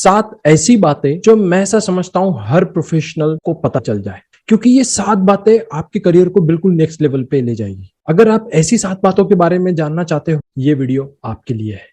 7 ऐसी बातें जो मैं ऐसा समझता हूं हर प्रोफेशनल को पता चल जाए, क्योंकि ये 7 बातें आपके करियर को बिल्कुल नेक्स्ट लेवल पे ले जाएगी। अगर आप ऐसी 7 बातों के बारे में जानना चाहते हो, ये वीडियो आपके लिए है।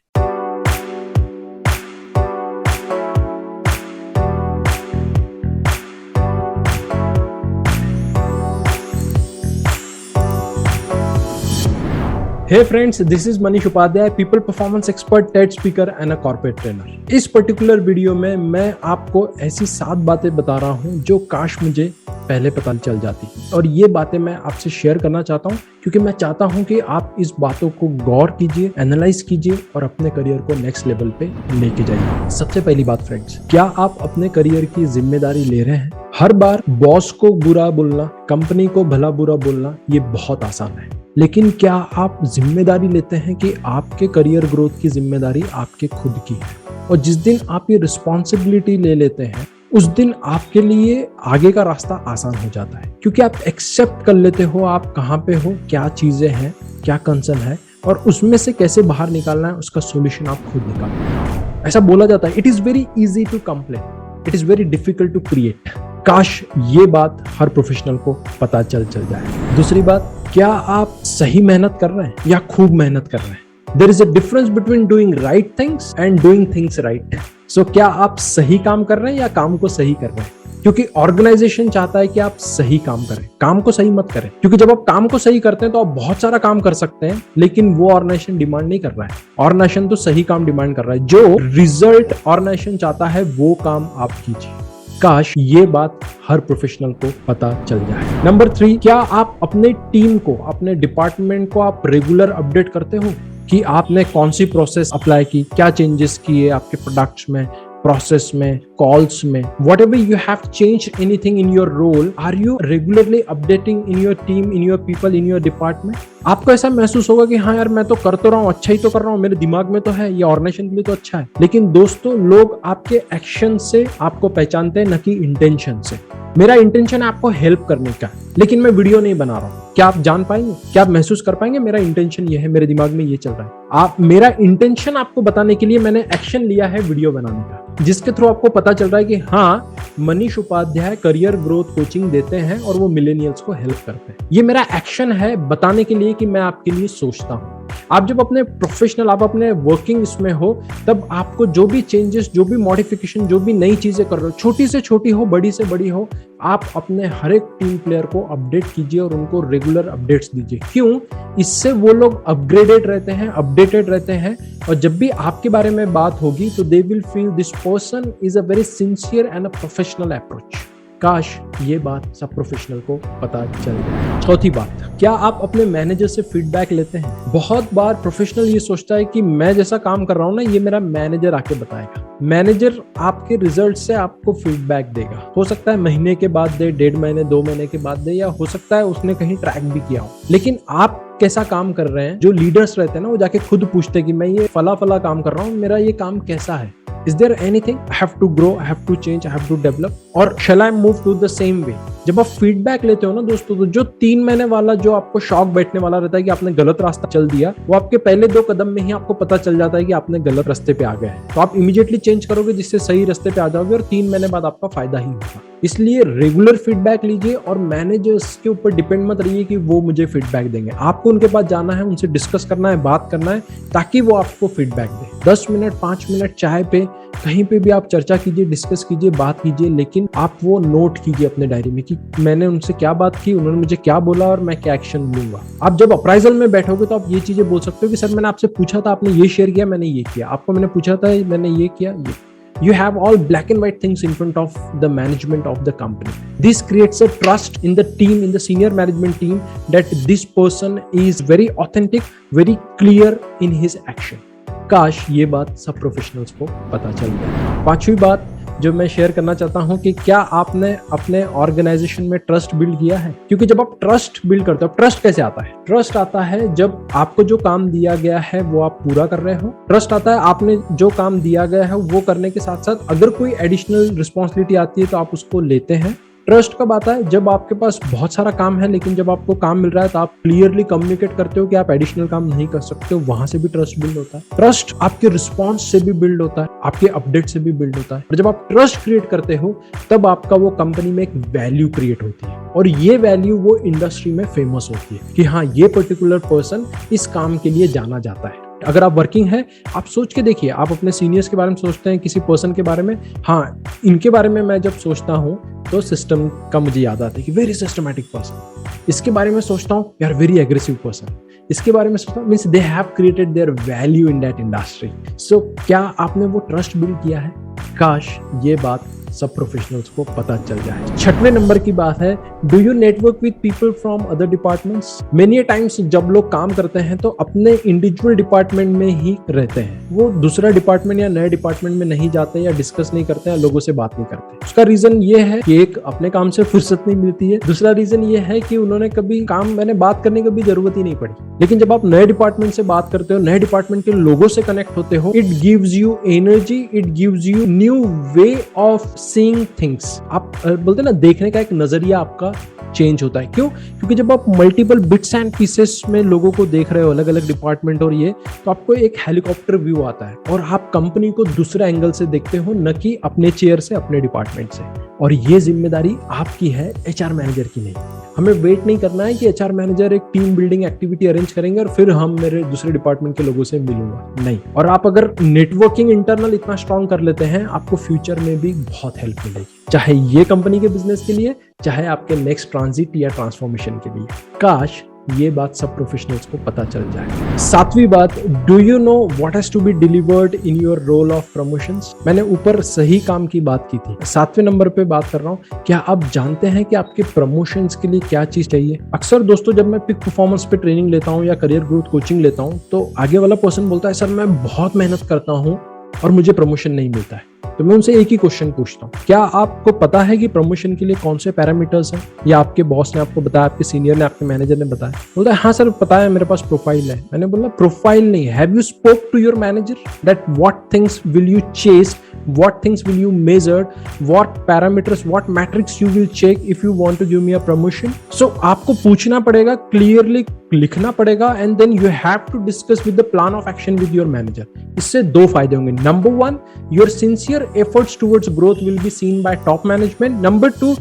Hey friends, this is Manish Upadhyay, people performance expert, TED speaker and a corporate trainer। इस पर्टिकुलर वीडियो में मैं आपको ऐसी 7 बातें बता रहा हूं जो काश मुझे पहले पता चल जाती, और ये बातें मैं आपसे शेयर करना चाहता हूं क्योंकि मैं चाहता हूं कि आप इस बातों को गौर कीजिए, एनालाइज कीजिए और अपने करियर को नेक्स्ट लेवल पे लेके जाइए। सबसे पहली बात फ्रेंड्स, क्या आप अपने करियर की जिम्मेदारी ले रहे हैं? हर बार बॉस को बुरा बोलना, कंपनी को भला बुरा बोलना, ये बहुत आसान है, लेकिन क्या आप जिम्मेदारी लेते हैं कि आपके करियर ग्रोथ की जिम्मेदारी आपके खुद की है? और जिस दिन आप ये रिस्पॉन्सिबिलिटी ले लेते हैं, उस दिन आपके लिए आगे का रास्ता आसान हो जाता है, क्योंकि आप एक्सेप्ट कर लेते हो आप कहाँ पे हो, क्या चीजें हैं, क्या कंसर्न है, और उसमें से कैसे बाहर निकालना है, उसका सोल्यूशन आप खुद निकालते। ऐसा बोला जाता है, it is very easy to complain, it is very difficult to create. काश ये बात हर प्रोफेशनल को पता चल जाए। दूसरी बात, क्या आप सही मेहनत कर रहे हैं या खूब मेहनत कर रहे हैं? There is a difference between doing right things and doing things right. So क्या आप सही काम कर रहे हैं या काम को सही कर रहे हैं? क्योंकि ऑर्गेनाइजेशन चाहता है कि आप सही काम करें, काम को सही मत करें, क्योंकि जब आप काम को सही करते हैं तो आप बहुत सारा काम कर सकते हैं, लेकिन वो ऑर्गेनाइजेशन डिमांड नहीं कर रहा है। ऑर्गेनाइजेशन तो सही काम डिमांड कर रहा है, जो रिजल्ट ऑर्गेनाइजेशन चाहता है वो काम आप कीजिए। काश ये बात हर प्रोफेशनल को पता चल जाए। नंबर 3, क्या आप अपने टीम को, अपने डिपार्टमेंट को आप रेगुलर अपडेट करते हो कि आपने कौन सी प्रोसेस अप्लाई की, क्या चेंजेस किए आपके प्रोडक्ट्स में, प्रोसेस में, कॉल्स में, whatever you have changed anything in your role, are you regularly updating in your team, in your people, in your department? आपको ऐसा महसूस होगा कि हाँ यार, मैं तो कर तो रहा हूँ, अच्छा ही तो कर रहा हूँ, मेरे दिमाग में तो है, ये ऑर्गेनाइजेशन के लिए तो अच्छा है। लेकिन दोस्तों, लोग आपके एक्शन से आपको पहचानते हैं, न कि इंटेंशन से। मेरा इंटेंशन है आपको हेल्प करने का, लेकिन मैं वीडियो नहीं बना रहा हूँ। क्या आप जान पाएंगे, क्या आप महसूस कर पाएंगे मेरा इंटेंशन ये है, मेरे दिमाग में ये चल रहा है? मेरा इंटेंशन आपको बताने के लिए मैंने एक्शन लिया है वीडियो बनाने का, जिसके थ्रू आपको पता चल रहा है कि हाँ, Manish Upadhyay career growth coaching देते हैं और वो मिलेनियल्स को हेल्प करते हैं। ये मेरा एक्शन है बताने के लिए कि मैं आपके लिए सोचता हूँ। आप जब अपने प्रोफेशनल, आप अपने वर्किंग इसमें हो, तब आपको जो भी चेंजेस, जो भी मॉडिफिकेशन, जो भी नई चीजें कर रहे हो, छोटी से छोटी हो, बड़ी से बड़ी हो, आप अपने हर एक टीम प्लेयर को अपडेट कीजिए और उनको रेगुलर अपडेट्स दीजिए। क्यों? इससे वो लोग अपग्रेडेड रहते हैं, अपडेटेड रहते हैं, और जब भी आपके बारे में बात होगी तो they will feel this person is a very sincere and a professional approach. काश ये बात सब प्रोफेशनल को पता चल जाए। चौथी बात, क्या आप अपने मैनेजर से फीडबैक लेते हैं? बहुत बार प्रोफेशनल ये सोचता है कि मैं जैसा काम कर रहा हूं ना, ये मेरा मैनेजर आके बताएगा। मैनेजर आपके रिजल्ट से आपको फीडबैक देगा। हो सकता है महीने के बाद दे, 1.5 महीने, 2 महीने के बाद दे, या हो सकता है उसने कहीं ट्रैक भी किया हो। लेकिन आप कैसा काम कर रहे हैं, जो लीडर्स रहते हैं ना, वो जाके खुद पूछते हैं कि मैं ये फला काम कर रहा हूँ, मेरा ये काम कैसा है? Is there anything I have to grow, I have to change, I have to develop, or shall I move to the same way? जब आप फीडबैक लेते हो ना दोस्तों, तो जो 3 महीने वाला जो आपको शॉक बैठने वाला रहता है कि आपने गलत रास्ता चल दिया, वो आपके पहले 2 कदम में ही आपको पता चल जाता है कि आपने गलत रास्ते पे आ गए हैं। तो आप इमीडिएटली चेंज करोगे, जिससे सही रास्ते पे आ जाओगे, और 3 महीने बाद आपका फायदा ही होगा। इसलिए रेगुलर फीडबैक लीजिए, और मैनेजर्स के ऊपर डिपेंड मत रहिए कि वो मुझे फीडबैक देंगे। आपको उनके पास जाना है, उनसे डिस्कस करना है, बात करना है, ताकि वो आपको फीडबैक दे। 10 मिनट, 5 मिनट चाय पे, कहीं पे भी आप चर्चा कीजिए, डिस्कस कीजिए, बात कीजिए, लेकिन आप वो नोट कीजिए अपने डायरी में कि मैंने उनसे क्या बात की, उन्होंने मुझे क्या बोला और मैं क्या एक्शन लूंगा। आप जब अप्राइजल में बैठोगे तो आप ये चीजें बोल सकते हो कि सर, मैंने आपसे पूछा था, आपने ये शेयर किया, मैंने ये किया, आपको मैंने पूछा था, मैंने ये किया, ये। You have all black and white things in front of the management of the company. This creates a trust in the team, in the senior management team, that this person is very authentic, very clear in his action. काश ये बात सब professionals को पता चल जाए। 5वीं बात जो मैं शेयर करना चाहता हूं कि क्या आपने अपने ऑर्गेनाइजेशन में ट्रस्ट बिल्ड किया है? क्योंकि जब आप ट्रस्ट बिल्ड करते हो, ट्रस्ट कैसे आता है? ट्रस्ट आता है जब आपको जो काम दिया गया है वो आप पूरा कर रहे हो। ट्रस्ट आता है आपने जो काम दिया गया है वो करने के साथ साथ अगर कोई एडिशनल रिस्पॉन्सिबिलिटी आती है तो आप उसको लेते हैं। ट्रस्ट कब आता है? जब आपके पास बहुत सारा काम है लेकिन जब आपको काम मिल रहा है तो आप क्लियरली कम्युनिकेट करते हो कि आप एडिशनल काम नहीं कर सकते हो, वहां से भी ट्रस्ट बिल्ड होता है। ट्रस्ट आपके रिस्पॉन्स से भी बिल्ड होता है, आपके अपडेट से भी बिल्ड होता है। और जब आप ट्रस्ट क्रिएट करते हो तब आपका वो कंपनी में एक वैल्यू क्रिएट होती है और ये वैल्यू वो इंडस्ट्री में फेमस होती है कि हाँ, ये पर्टिकुलर पर्सन इस काम के लिए जाना जाता है। अगर आप वर्किंग है, आप सोच के देखिए, आप अपने सीनियर्स के बारे में सोचते हैं, किसी पर्सन के बारे में, हाँ इनके बारे में मैं जब सोचता हूँ तो सिस्टम का मुझे याद आता है कि वेरी सिस्टमैटिक पर्सन। इसके बारे में सोचता हूँ यार वेरी एग्रेसिव पर्सन। इसके बारे में सोचता हूँ means they have created their value in that industry. So क्या आपने वो ट्रस्ट बिल्ड किया है? काश ये बात सब प्रोफेशनल्स को पता चल जाए। छठवें नंबर की बात है, do you network with people from other departments? Many times जब लोग काम करते हैं तो अपने इंडिविजुअल डिपार्टमेंट में ही रहते हैं, वो दूसरा डिपार्टमेंट या नए डिपार्टमेंट में नहीं जाते या डिस्कस नहीं करते या लोगों से बात नहीं करते। उसका रीजन ये है कि एक अपने काम से फुर्सत नहीं मिलती है, दूसरा रीजन ये है कि उन्होंने कभी मैंने बात करने की भी जरूरत ही नहीं पड़ी। लेकिन जब आप नए डिपार्टमेंट से बात करते हो, नए डिपार्टमेंट के लोगों से कनेक्ट होते हो, it gives you energy, it gives you new way of seeing things. आप बोलते ना, देखने का एक नजरिया आपका चेंज होता है। क्यों? क्योंकि जब आप मल्टीपल बिट्स एंड पीसेस में लोगों को देख रहे हो, अलग अलग डिपार्टमेंट और ये, तो आपको एक हेलीकॉप्टर व्यू आता है और आप कंपनी को दूसरे एंगल से देखते हो, न कि अपने चेयर से, अपने डिपार्टमेंट से। और ये जिम्मेदारी आपकी है, एचआर मैनेजर की नहीं। हमें वेट नहीं करना है कि एचआर मैनेजर एक टीम बिल्डिंग एक्टिविटी अरेंज करेंगे और फिर हम मेरे दूसरे डिपार्टमेंट के लोगों से मिलूंगा, नहीं। और आप अगर नेटवर्किंग इंटरनल इतना स्ट्रांग कर लेते हैं, आपको फ्यूचर में भी बहुत हेल्प मिलेगी, चाहे ये कंपनी के बिजनेस के लिए, चाहे आपके नेक्स्ट ट्रांजिट या ट्रांसफॉर्मेशन के लिए। काश ये बात सब प्रोफेशनल्स को पता चल जाए। सातवीं बात, do you know what has to be delivered in your role of promotions? मैंने ऊपर सही काम की बात की थी, 7वें नंबर पे बात कर रहा हूँ। क्या आप जानते हैं कि आपके प्रमोशंस के लिए क्या चीज चाहिए? अक्सर दोस्तों, जब मैं पिक परफॉर्मेंस पे ट्रेनिंग लेता हूँ या करियर ग्रोथ कोचिंग लेता हूँ तो आगे वाला पर्सन बोलता है, सर मैं बहुत मेहनत करता हूँ और मुझे प्रमोशन नहीं मिलता है। तो मैं उनसे एक ही क्वेश्चन पूछता हूँ, क्या आपको पता है कि प्रमोशन के लिए कौन से पैरामीटर्स हैं? या आपके बॉस ने आपको बताया, आपके सीनियर ने, आपके मैनेजर ने बताया? बोलता है हाँ सर पता है, मेरे पास प्रोफाइल है। मैंने बोला प्रोफाइल नहीं, have you spoke to your manager that what things will you chase, what things will you measure, what parameters, what metrics you will check if you want to give me a promotion? So आपको पूछना पड़ेगा, clearly लिखना पड़ेगा, and then you have to discuss with the plan of action with your manager. इससे दो फायदे होंगे। Number one, your sincere efforts towards growth will be seen by top management. Number two,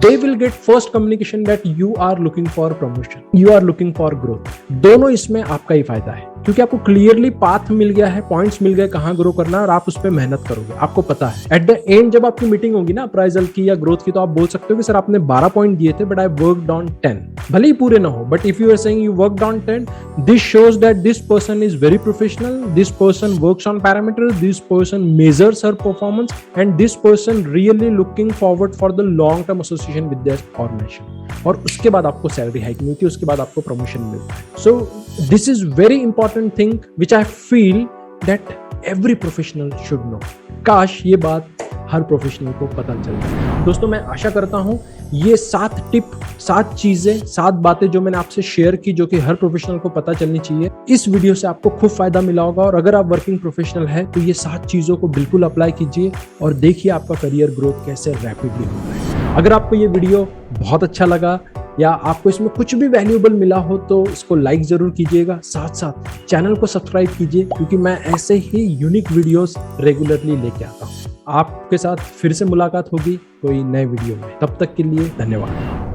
they will get first communication that you are looking for promotion, you are looking for growth. दोनों इसमें आपका ही फायदा है, क्योंकि आपको clearly path मिल गया है, points मिल गए कहाँ ग्रो करना है और आप उस पर मेहनत करोगे, आपको पता है। एट द एंड जब आपकी मीटिंग होगी ना अप्राइजल की या ग्रोथ की, तो आप बोल सकते हो कि सर आपने 12 पॉइंट दिए थे बट आई वर्कड ऑन 10। भले ही पूरे ना हो, but if you are saying you worked on 10, this shows that this person is very professional, this person works on parameters, this person measures her performance and this person really looking forward for the long term association with their organisation. और उसके बाद आपको salary hike मिलती है, उसके बाद आपको promotion मिलता है। So this is very important thing which I feel that every professional should know. काश ये बात हर प्रोफेशनल को पता चल जाए। दोस्तों मैं आशा करता हूं ये 7 टिप, 7 चीजें, 7 बातें जो मैंने आपसे शेयर की, जो कि हर प्रोफेशनल को पता चलनी चाहिए, इस वीडियो से आपको खूब फायदा मिला होगा। और अगर आप वर्किंग प्रोफेशनल है तो ये 7 चीजों को बिल्कुल अप्लाई कीजिए और देखिए आपका करियर ग्रोथ कैसे रैपिडली होता है। अगर आपको ये वीडियो बहुत अच्छा लगा या आपको इसमें कुछ भी वैल्यूएबल मिला हो तो इसको लाइक जरूर कीजिएगा, साथ साथ चैनल को सब्सक्राइब कीजिए, क्योंकि मैं ऐसे ही यूनिक वीडियोस रेगुलरली लेके आता हूँ। आपके साथ फिर से मुलाकात होगी कोई नए वीडियो में, तब तक के लिए धन्यवाद।